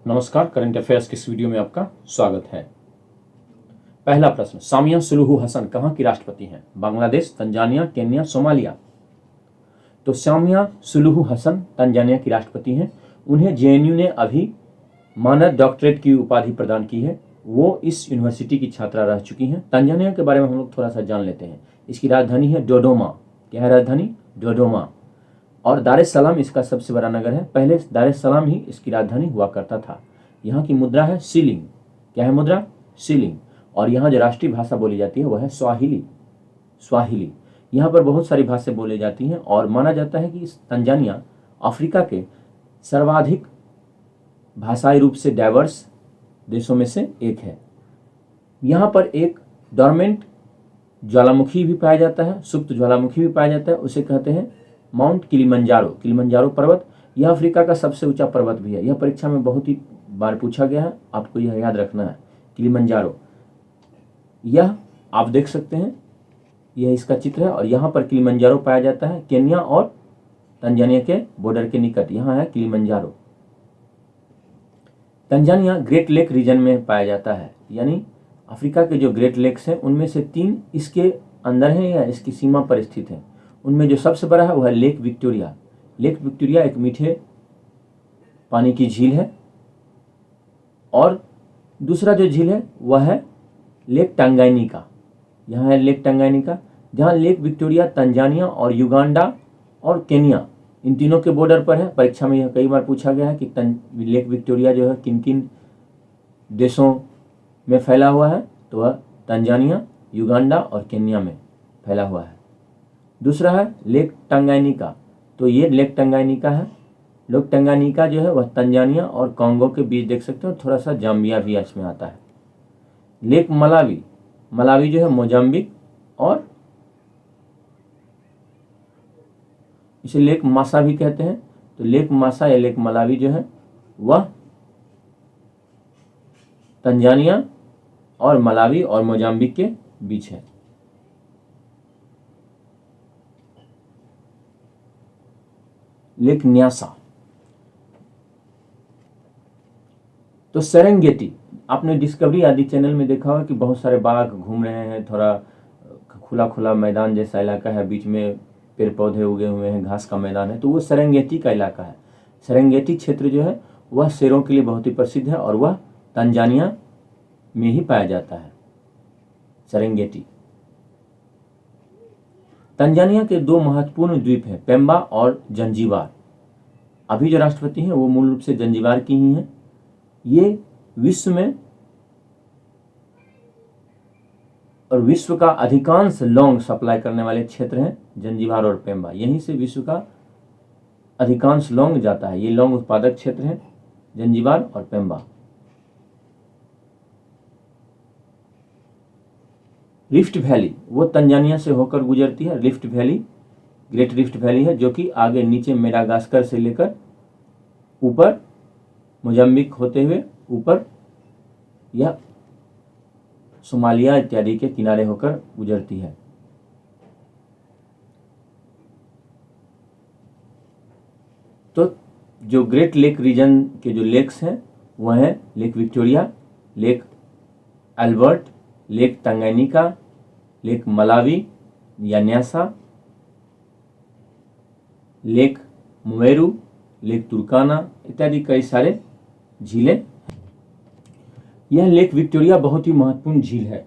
नमस्कार, current affairs की इस वीडियो में आपका स्वागत है। पहला प्रश्न, सामिया सुलूहु हसन कहाँ की राष्ट्रपति हैं? Bangladesh, Tanzania, Kenya, Somalia. तो सामिया सुलूहु हसन तंजानिया की राष्ट्रपति हैं। उन्हें जेएनयू ने अभी मानद डॉक्टरेट की उपाधि प्रदान की है। वो इस यूनिवर्सिटी की छात्रा रह चुकी हैं। तंजानिया के बारे में हम लोग थोड़ा सा जान लेते हैं। इसकी राजधानी है डोडोमा। क्या है राजधानी? डोडोमा। और दार एस सलाम इसका सबसे बड़ा नगर है। पहले दार एस सलाम ही इसकी राजधानी हुआ करता था। यहाँ की मुद्रा है शिलिंग। क्या है मुद्रा? शिलिंग। और यहाँ जो राष्ट्रीय भाषा बोली जाती है वह है स्वाहिली। स्वाहिली। यहाँ पर बहुत सारी भाषाएं बोली जाती हैं और माना जाता है कि तंजानिया अफ्रीका के सर्वाधिक भाषाई रूप से डाइवर्स देशों में से एक है। यहाँ पर एक डोरमेंट ज्वालामुखी भी पाया जाता है, सुप्त ज्वालामुखी भी पाया जाता है। उसे कहते हैं माउंट किलिमंजारो। किलिमंजारो पर्वत यह अफ्रीका का सबसे ऊंचा पर्वत भी है। यह परीक्षा में बहुत ही बार पूछा गया है, आपको यह याद रखना है। किलिमंजारो यह आप देख सकते हैं, यह इसका चित्र है। और यहाँ पर किलिमंजारो पाया जाता है केन्या और तंजानिया के बॉर्डर के निकट। यहाँ है Kilimanjaro. Tanzania great lake region में पाया जाता है, यानी अफ्रीका के जो ग्रेट लेक्स हैं उनमें से 3 इसके अंदर हैं या इसकी सीमा पर स्थित हैं। उनमें जो सबसे बड़ा है वह है लेक विक्टोरिया। लेक विक्टोरिया एक मीठे पानी की झील है। और दूसरा जो झील है वह है लेक टंगाइनिका। यहाँ है लेक टंगाइनिका, जहाँ लेक विक्टोरिया तंजानिया और युगांडा और केन्या इन तीनों के बॉर्डर पर है। परीक्षा में यह कई बार पूछा गया है कि लेक विक्टोरिया जो है किन किन देशों में फैला हुआ है, तो वह तंजानिया, युगांडा और केन्या में फैला हुआ है। दूसरा है लेक टंगाइनिका, तो ये लेक टंगाइनिका है। लेक टंगाइनिका जो है वह तंजानिया और कॉन्गो के बीच देख सकते हो, थोड़ा सा जाम्बिया भी इसमें आता है। लेक मलावी, मलावी जो है मोजाम्बिक और इसे लेक मासा भी कहते हैं। तो लेक मासा या लेक मलावी जो है वह तंजानिया और मलावी और मोजाम्बिक के बीच है। लेक न्यासा। तो सेरेंगेटी, आपने डिस्कवरी आदि चैनल में देखा होगा कि बहुत सारे बाघ घूम रहे हैं। थोड़ा खुला खुला मैदान जैसा इलाका है, बीच में पेड़ पौधे उगे हुए हैं, घास का मैदान है, तो वो सेरेंगेटी का इलाका है। सेरेंगेटी क्षेत्र जो है वह शेरों के लिए बहुत ही प्रसिद्ध है और वह तंजानिया में ही पाया जाता है। सेरेंगेटी। तंजानिया के 2 महत्वपूर्ण द्वीप हैं, पेम्बा और जंजीबार। अभी जो राष्ट्रपति हैं वो मूल रूप से जंजीबार की ही हैं। ये विश्व में और विश्व का अधिकांश लौंग सप्लाई करने वाले क्षेत्र हैं जंजीबार और पेम्बा। यहीं से विश्व का अधिकांश लौंग जाता है। ये लौंग उत्पादक क्षेत्र हैं जंजीबार और पेम्बा। रिफ्ट वैली वो तंजानिया से होकर गुजरती है। Rift valley great rift valley है जो कि आगे नीचे मेडागास्कर से लेकर ऊपर मोजाम्बिक होते हुए ऊपर यह सोमालिया इत्यादि के किनारे होकर गुजरती है। तो जो ग्रेट लेक रीजन के जो लेक्स हैं वह हैं lake Victoria, lake Albert, lake Tanganyika, lake Malawi या Nyasa, lake Mweru, lake Turkana इत्यादि कई सारे झीलें। यह लेक विक्टोरिया बहुत ही महत्वपूर्ण झील है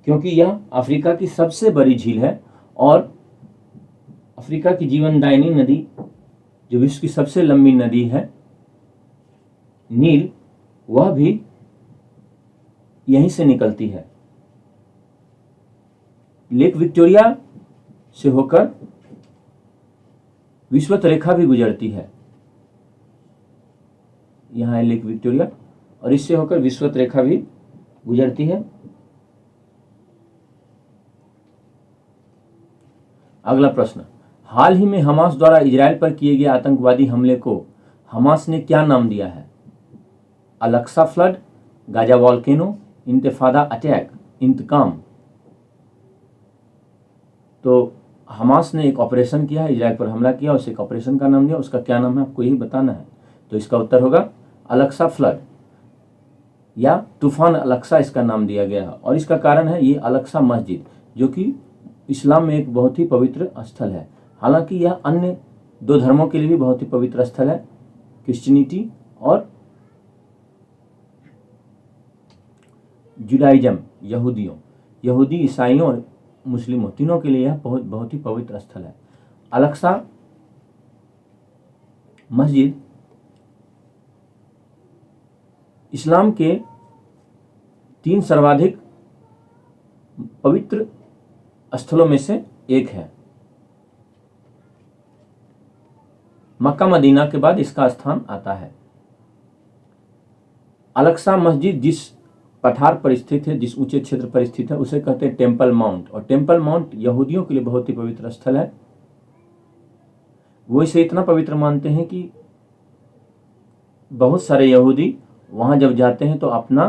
क्योंकि यह अफ्रीका की सबसे बड़ी झील है और अफ्रीका की जीवनदायिनी नदी जो विश्व की सबसे लंबी नदी है नील, वह भी यहीं से निकलती है। लेक विक्टोरिया से होकर विषुवत रेखा भी गुजरती है। यहाँ है लेक विक्टोरिया और इससे होकर विषुवत रेखा भी गुजरती है। अगला प्रश्न, हाल ही में हमास द्वारा इजराइल पर किए गए आतंकवादी हमले को हमास ने क्या नाम दिया है? Al Aqsa flood, Gaza volcano, intifada attack, इंतकाम। तो हमास ने एक ऑपरेशन किया है, इजराइल पर हमला किया, उसे एक ऑपरेशन का नाम दिया, उसका क्या नाम है आपको यही बताना है। तो इसका उत्तर होगा अलक्सा फ्लड। या तूफान अलक्सा इसका नाम दिया गया है। और इसका कारण है ये अलक्सा मस्जिद, जो कि इस्लाम में एक बहुत ही पवित्र स्थल है। हालांकि यह अन्य दो धर्मों के लिए भी बहुत ही पवित्र स्थल है, क्रिश्चियनिटी और जुडाइज्म, यहूदी ईसाइयों और मुस्लिमों, तीनों के लिए यह बहुत ही पवित्र स्थल है। अलक्सा मस्जिद इस्लाम के 3 सर्वाधिक पवित्र स्थलों में से एक है। मक्का मदीना के बाद इसका स्थान आता है। अलक्सा मस्जिद जिस पठार पर स्थित है, जिस ऊंचे क्षेत्र पर स्थित है, उसे कहते हैं टेम्पल माउंट। और टेम्पल माउंट यहूदियों के लिए बहुत ही पवित्र स्थल है। वो इसे इतना पवित्र मानते हैं कि बहुत सारे यहूदी वहां जब जाते हैं तो अपना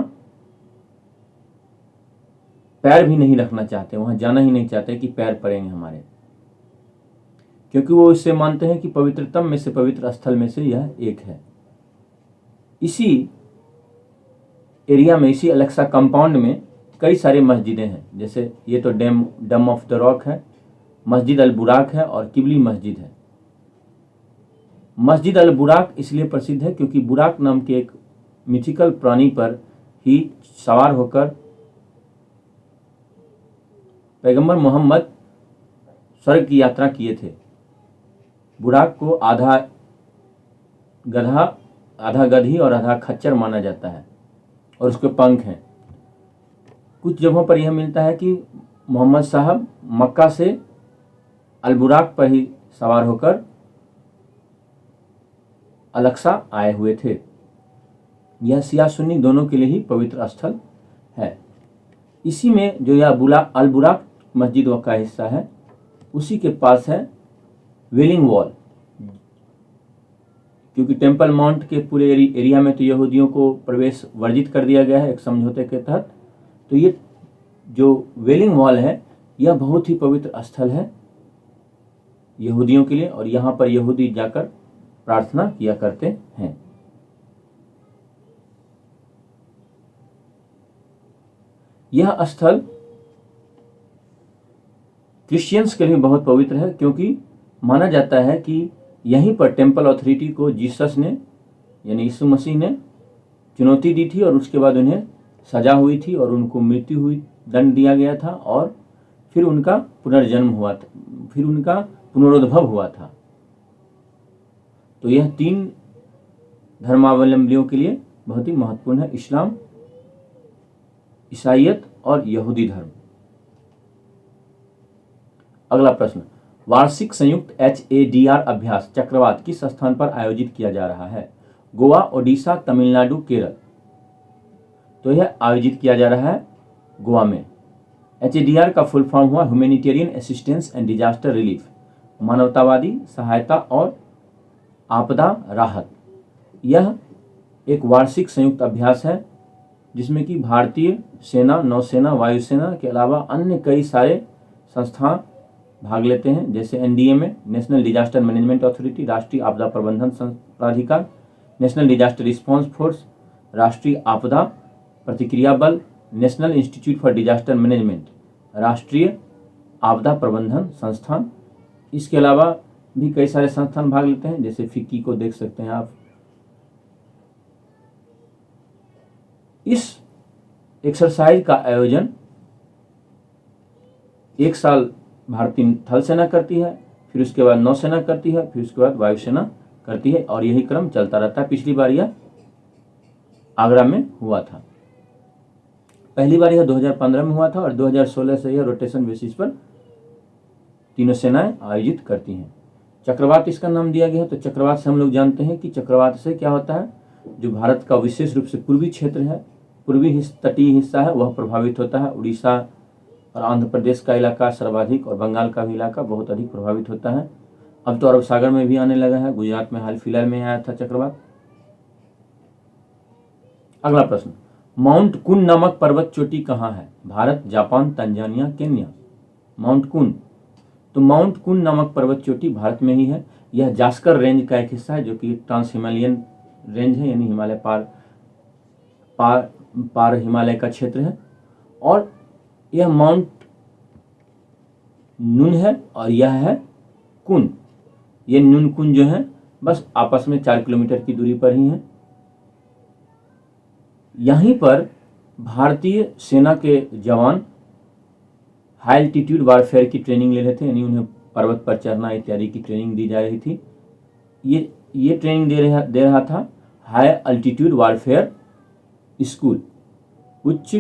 पैर भी नहीं रखना चाहते, वहां जाना ही नहीं चाहते कि पैर पड़ेंगे हमारे, क्योंकि वो इससे मानते हैं कि पवित्रतम में से पवित्र स्थल में से यह एक है। इसी एरिया में, इसी अलक्सा कंपाउंड में कई सारी मस्जिदें हैं। जैसे ये तो डम ऑफ द रॉक है, मस्जिद अल बुराक है और किबली मस्जिद है। मस्जिद अल बुराक इसलिए प्रसिद्ध है क्योंकि बुराक नाम के एक मिथिकल प्राणी पर ही सवार होकर पैगंबर मोहम्मद स्वर्ग की यात्रा किए थे। बुराक को आधा गधा, आधा गधी और आधा खच्चर माना जाता है और उसके पंख हैं। कुछ जगहों पर यह मिलता है कि मोहम्मद साहब मक्का से अल बुराक पर ही सवार होकर अलक्सा आए हुए थे। यह शिया सुन्नी दोनों के लिए ही पवित्र स्थल है। इसी में जो यह अल बुराक मस्जिद का हिस्सा है, उसी के पास है वेलिंग वॉल। क्योंकि टेम्पल माउंट के पूरे एरिया में तो यहूदियों को प्रवेश वर्जित कर दिया गया है एक समझौते के तहत, तो ये जो वेलिंग वॉल है यह बहुत ही पवित्र स्थल है यहूदियों के लिए, और यहाँ पर यहूदी जाकर प्रार्थना किया करते हैं। यह स्थल क्रिश्चियंस के लिए बहुत पवित्र है, क्योंकि माना जाता है कि यहीं पर टेम्पल अथॉरिटी को जीसस ने, यानी यीशु मसीह ने चुनौती दी थी और उसके बाद उन्हें सजा हुई थी और उनको मृत्यु हुई, दंड दिया गया था और फिर उनका पुनर्जन्म हुआ था, फिर उनका पुनरुद्भव हुआ था। तो यह 3 धर्मावलंबियों के लिए बहुत ही महत्वपूर्ण है, इस्लाम, ईसाइयत और यहूदी धर्म। अगला प्रश्न, वार्षिक संयुक्त HADR अभ्यास चक्रवात किस स्थान पर आयोजित किया जा रहा है? गोवा, ओडिशा, तमिलनाडु, केरल। तो यह आयोजित किया जा रहा है गोवा में। HADR का फुल फॉर्म हुआ humanitarian assistance and disaster relief, मानवतावादी सहायता और आपदा राहत। यह एक वार्षिक संयुक्त अभ्यास है जिसमें कि भारतीय सेना, नौसेना, वायुसेना के अलावा अन्य कई सारे संस्थान भाग लेते हैं, जैसे NDMA, national disaster management authority, राष्ट्रीय आपदा प्रबंधन प्राधिकार, नेशनल डिजास्टर रिस्पांस फोर्स, राष्ट्रीय आपदा प्रतिक्रिया बल, national institute for disaster management, राष्ट्रीय आपदा प्रबंधन संस्थान। इसके अलावा भी कई सारे संस्थान भाग लेते हैं, जैसे फिक्की को देख सकते हैं आप। इस एक्सरसाइज का आयोजन एक साल भारतीय थल सेना करती है, फिर उसके बाद नौसेना करती है, फिर उसके बाद वायुसेना करती है, और यही क्रम चलता रहता है। पिछली बार यह आगरा में हुआ था, पहली बार यह 2015 में हुआ था और 2016 से यह रोटेशन बेसिस पर तीनों सेनाएं आयोजित करती हैं। चक्रवात इसका नाम दिया गया है। तो चक्रवात से हम लोग जानते हैं कि चक्रवात से क्या होता है, जो भारत का विशेष रूप से पूर्वी क्षेत्र है, पूर्वी तटीय हिस्सा है, वह प्रभावित होता है। उड़ीसा और आंध्र प्रदेश का इलाका सर्वाधिक और बंगाल का भी इलाका बहुत अधिक प्रभावित होता है। अब तो अरब सागर में भी आने लगा है, गुजरात में हाल फिलहाल में आया था चक्रवात। अगला प्रश्न, माउंट कुन नामक पर्वत चोटी कहाँ है? Bharat, Japan, Tanzania, Kenya. Mount कुन, तो माउंट कुन नामक पर्वत चोटी भारत में ही है। यह जास्कर रेंज का एक हिस्सा है, जो कि ट्रांस हिमालयन रेंज है, यानी हिमालय पार हिमालय का क्षेत्र है। और यह माउंट नून है और यह है कुन। ये नून कुन जो है बस आपस में 4 किलोमीटर की दूरी पर ही है। यहीं पर भारतीय सेना के जवान हाई एल्टीट्यूड वारफेयर की ट्रेनिंग ले रहे थे, यानी उन्हें पर्वत पर चढ़ना इत्यादि की ट्रेनिंग दी जा रही थी। ये ट्रेनिंग दे रहा था हाई एल्टीट्यूड वारफेयर स्कूल। उच्च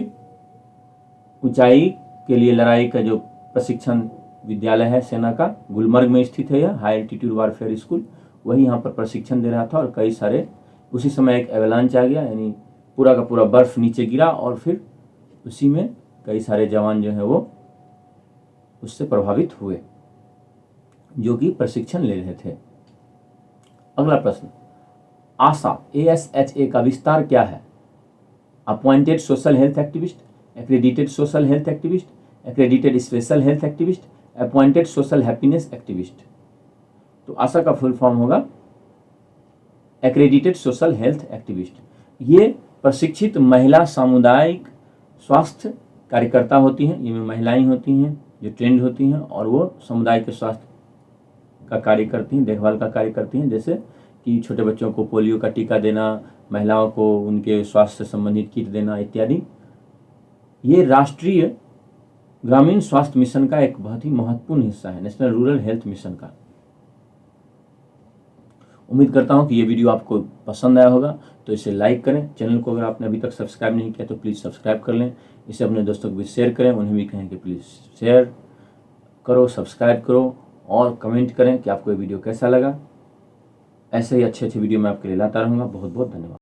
ऊंचाई के लिए लड़ाई का जो प्रशिक्षण विद्यालय है सेना का, गुलमर्ग में स्थित है यह हाई एल्टीट्यूड वारफेयर स्कूल। वही यहाँ पर प्रशिक्षण दे रहा था। और कई सारे उसी समय एक एवलांच आ गया, यानी पूरा का पूरा बर्फ नीचे गिरा और फिर उसी में कई सारे जवान जो है वो उससे प्रभावित हुए, जो कि प्रशिक्षण ले रहे थे। अगला प्रश्न, आशा ASHA का विस्तार क्या है? Appointed social health activist, accredited social health activist, accredited special health activist, appointed social happiness activist. तो आशा का फुल फॉर्म होगा एक्रेडिटेड सोशल हेल्थ एक्टिविस्ट। ये प्रशिक्षित महिला सामुदायिक स्वास्थ्य कार्यकर्ता होती हैं। ये महिलाएं होती हैं जो ट्रेंड होती हैं और वो समुदाय के स्वास्थ्य का कार्य करती हैं, देखभाल का कार्य करती हैं, जैसे कि छोटे बच्चों को पोलियो का टीका देना, महिलाओं को उनके स्वास्थ्य से संबंधित किट देना इत्यादि। ये राष्ट्रीय ग्रामीण स्वास्थ्य मिशन का एक बहुत ही महत्वपूर्ण हिस्सा है, नेशनल रूरल हेल्थ मिशन का। उम्मीद करता हूं कि ये वीडियो आपको पसंद आया होगा, तो इसे लाइक करें। चैनल को अगर आपने अभी तक सब्सक्राइब नहीं किया तो प्लीज़ सब्सक्राइब कर लें। इसे अपने दोस्तों को भी शेयर करें, उन्हें भी कहें कि प्लीज़ शेयर करो, सब्सक्राइब करो और कमेंट करें कि आपको ये वीडियो कैसा लगा। ऐसे ही अच्छे अच्छे वीडियो मैं आपके लिए लाता रहूँगा। बहुत बहुत धन्यवाद।